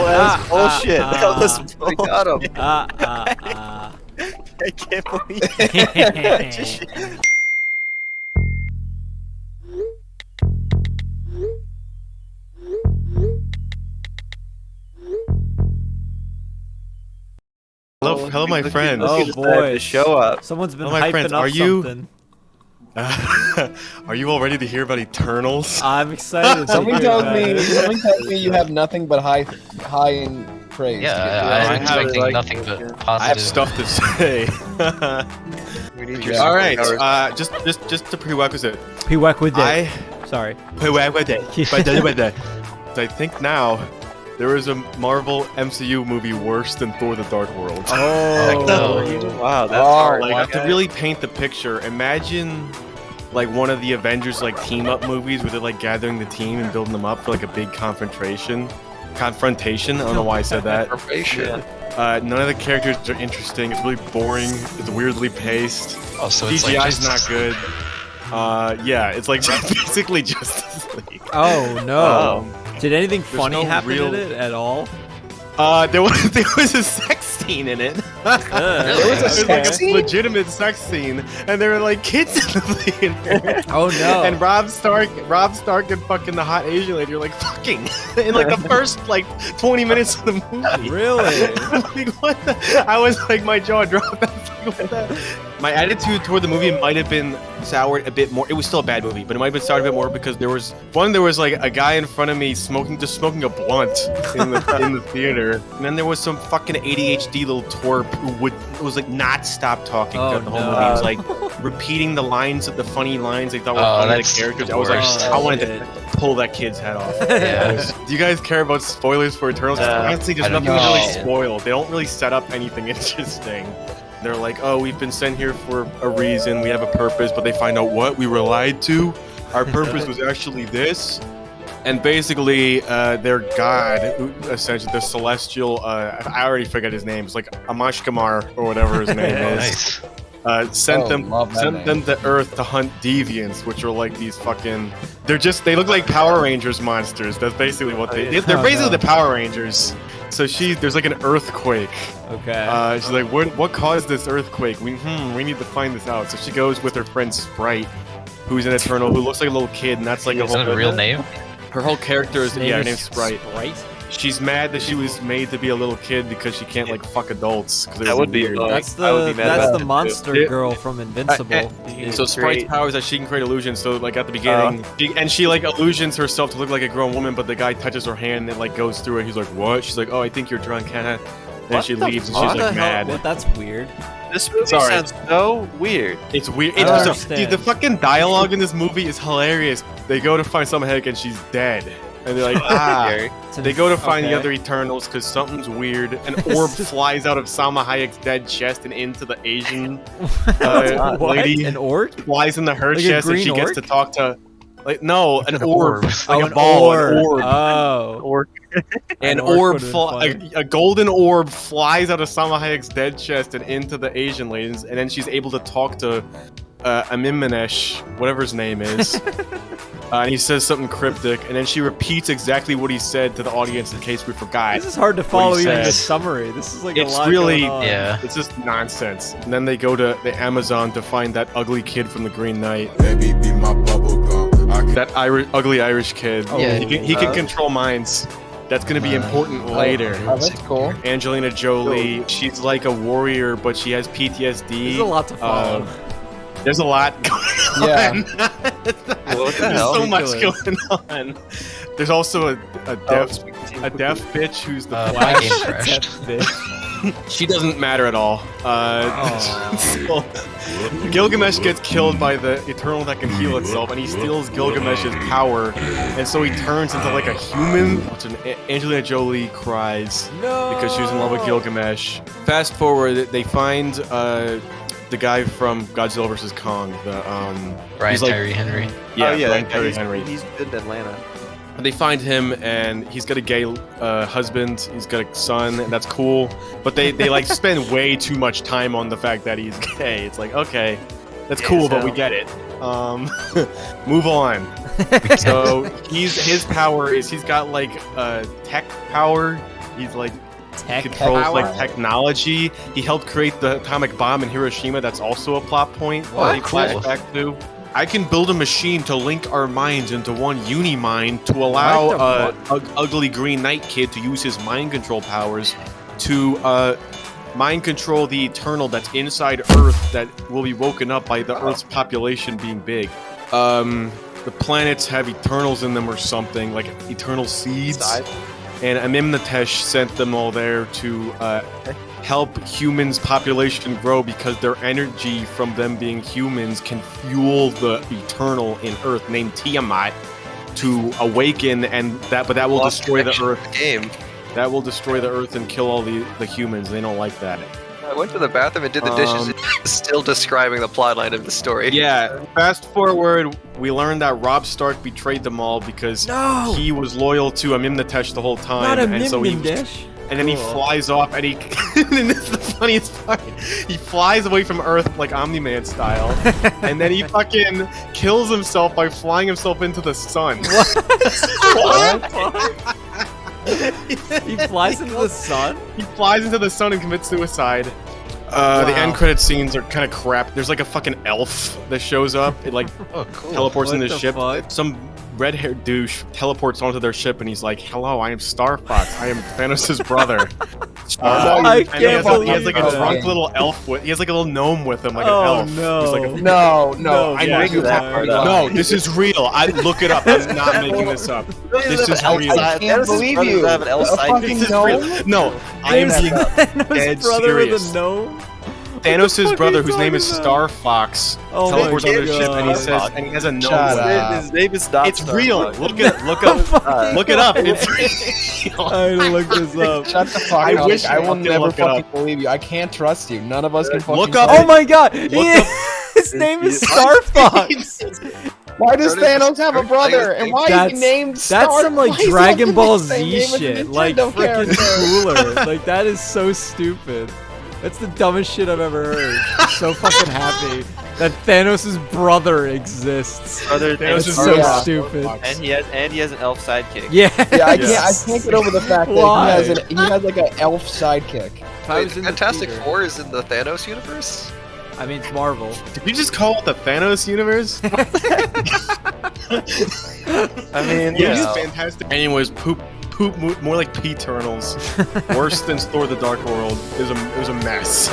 That's bullshit. That was We got him. I can't believe it. Hello, my friends. Oh boy, show up. Someone's been Hello, my hyping friends. up Are you- something. Are you all ready to hear about Eternals? I'm excited. to Someone hear tells about me. it. Someone tells me you have nothing but high in praise. Yeah, I'm I have, expecting like, nothing but I have positive. stuff to say. We need your Yeah. All right, superpowers. just a prerequisite. P-Wack with I it. Sorry. I think now there is a Marvel MCU movie worse than Thor: The Dark World. Oh, no. Wow, that's Oh, hard. Like to really paint the picture, imagine like one of the Avengers like team up movies where they're like gathering the team and building them up for like a big confrontation. I don't know why I said that. None of the characters are interesting. It's really boring. It's weirdly paced. Oh, so it's CGI like is not Justice good. Yeah, it's like basically Justice League. Oh no. Did anything funny no happen real- in it at all? There was a sex scene in it. There was a It was like sex a scene? legitimate sex scene, and there were like kids in the theater. Oh no. And Rob Stark and fucking the hot Asian lady are like fucking in like the first like 20 minutes of the movie. Really? Like, what the? I was like, my jaw dropped. I was like, what the? My attitude toward the movie might have been soured a bit more. It was still a bad movie, but it might have been soured a bit more because there was like a guy in front of me smoking a blunt in the theater, and then there was some fucking ADHD little twerp who was like not stop talking Oh, throughout the whole no. movie. He was like repeating the lines of the funny lines they thought were Oh, funny to that's the characters. the I was like, worst. I wanted Shit. to pull that kid's head off. Yeah. Do you guys care about spoilers for Eternals? Honestly, there's I don't nothing really know. spoiled. They don't really set up anything interesting. They're like, oh, we've been sent here for a reason. We have a purpose, but they find out what? We were lied to. Our purpose was actually this. And basically, their god, essentially, the celestial, I already forget his name. It's like Amashkamar or whatever his name is. Nice. Sent Oh, them love that name. to Earth to hunt deviants, which are like these fucking. They look like Power Rangers monsters. That's basically what they're Oh, basically no. the Power Rangers. So there's like an earthquake. Okay. She's like, what caused this earthquake? We need to find this out. So she goes with her friend Sprite, who's an Eternal, who looks like a little kid, and that's like Is that a real name? Her whole character is His name her is name's Sprite. Sprite? She's mad that she was made to be a little kid because she can't like fuck adults. 'Cause That would be weird. annoying. That's I would the be mad about that too. monster Yeah. girl from Invincible. So Sprite's power is that she can create illusions. So like at the beginning, she like illusions herself to look like a grown woman, but the guy touches her hand and it like goes through it. He's like, "What?" She's like, "Oh, I think you're drunk, Hannah." Then What she the leaves and fuck? she's like mad. What? That's weird. This movie Sorry. sounds so weird. It's weird. I It's don't just, dude, understand. the fucking dialogue in this movie is hilarious. They go to find Salma Hayek and she's dead, and they're like, Scary. They go to find the Okay. other Eternals because something's weird. An orb flies out of Salma Hayek's dead chest and into the Asian What? lady. An orc? Flies into her Like a chest and she green gets orc? to talk to, like, no, an orb, orb. like Oh, a ball, an orb. Oh. Or An An orc orb, would've been funny. a golden orb flies out of Salma Hayek's dead chest and into the Asian ladies, and then she's able to talk to Amimmanesh, whatever his name is. And he says something cryptic, and then she repeats exactly what he said to the audience in case we forgot. This is hard to follow he even said. this summary. This is like It's a lot really- going on. Yeah. It's just nonsense. And then they go to the Amazon to find that ugly kid from the Green Knight. Baby, be my bubble gum. That ugly Irish kid. Yeah. He can control minds. That's gonna be important later. Oh, that's cool. Angelina Jolie, she's like a warrior, but she has PTSD. There's a lot to follow. There's a lot going Yeah. on. what the There's hell? so much Ridiculous. going on. There's also a deaf bitch who's the My Flash. game crashed. She doesn't matter at all. Aw. So, Gilgamesh gets killed by the Eternal that can heal itself, and he steals Gilgamesh's power, and so he turns into like a human. Angelina Jolie cries No. because she was in love with Gilgamesh. Fast forward, they find the guy from Godzilla vs Kong. Brian he's like- Tyree Henry. Yeah, oh, yeah, Brian that guy, Tyree he's, Henry. he's good in Atlanta. They find him, and he's got a gay husband. He's got a son, and that's cool. But they like spend way too much time on the fact that he's gay. It's like, okay, that's cool, but we get it. Move on. So his power is he's got like tech power, He's like Tech controls power? like technology. He helped create the atomic bomb in Hiroshima. That's also a plot point. What? He Cool. flashback to. I can build a machine to link our minds into one uni-mind to allow ugly green knight kid to use his mind control powers to mind control the Eternal that's inside Earth that will be woken up by the Earth's population being big. The planets have Eternals in them or something, like Eternal seeds. And Amimnatesh sent them all there to help humans' population grow because their energy from them being humans can fuel the Eternal in Earth named Tiamat to awaken, and that will Lost destroy the connection Earth. to the game. That will destroy the Earth and kill all the humans. They don't like that. I went to the bathroom and did the dishes. It's still describing the plotline of the story. Yeah, fast forward, we learned that Robb Stark betrayed them all because he was loyal to Amimnatesh the whole time. Not a and so he Mimdish. And then he flies off, and and this is the funniest part. He flies away from Earth like Omni-Man style, and then he fucking kills himself by flying himself into the sun. He flies into the sun? He flies into the sun and commits suicide. The end credit scenes are kind of crap. There's like a fucking elf that shows up. It like Oh, cool. teleports What in the the ship. fuck? Some red-haired douche teleports onto their ship, and he's like, "Hello, I am Star Fox. I am Thanos' brother." I And he has, can't he has like a believe drunk that. little elf. He has like a little gnome with him, like Oh, an elf. no. Who's like a No, I yeah, make come that on. part up. No, this is real. I look it up. I'm not making this up. This is real. I can't believe you. Have an L A side. fucking This is gnome? real. No, I am There's being Thanos' dead brother serious. with a gnome? Thanos' fuck are brother, you whose name is talking Star Fox, Oh my teleports on their ship, and he God. says, and he has a gnome. Shut with him. up. His name is not It's Star real. Fox. Look it up. It's real. I had to look this up. Shut the fuck I up. wish I will I could never look it fucking up. believe you. I can't trust you. None of us can fucking Look up- trust Oh my god! Look up- His name is Star Fox! you. Why does Thanos have a Stark brother? Thing. And why is That's- he named Star? That's some like Why is he Dragon the Ball same name Z as a shit. Like Nintendo freaking character? cooler. Like that is so stupid. That's the dumbest shit I've ever heard. I'm so fucking happy that Thanos' brother exists. Brother Thanos That's is so yeah. stupid. And he has an elf sidekick. Yeah. Yeah, I can't get over the fact that Why? he has like an elf sidekick. Wait, Fantastic Four is in the Thanos universe? I mean, it's Marvel. Did you just call it the Thanos universe? I mean, Yeah, yeah. fantastic. Anyways, poop, more like P-Turnals. Worse than Thor: The Dark World. It was a mess.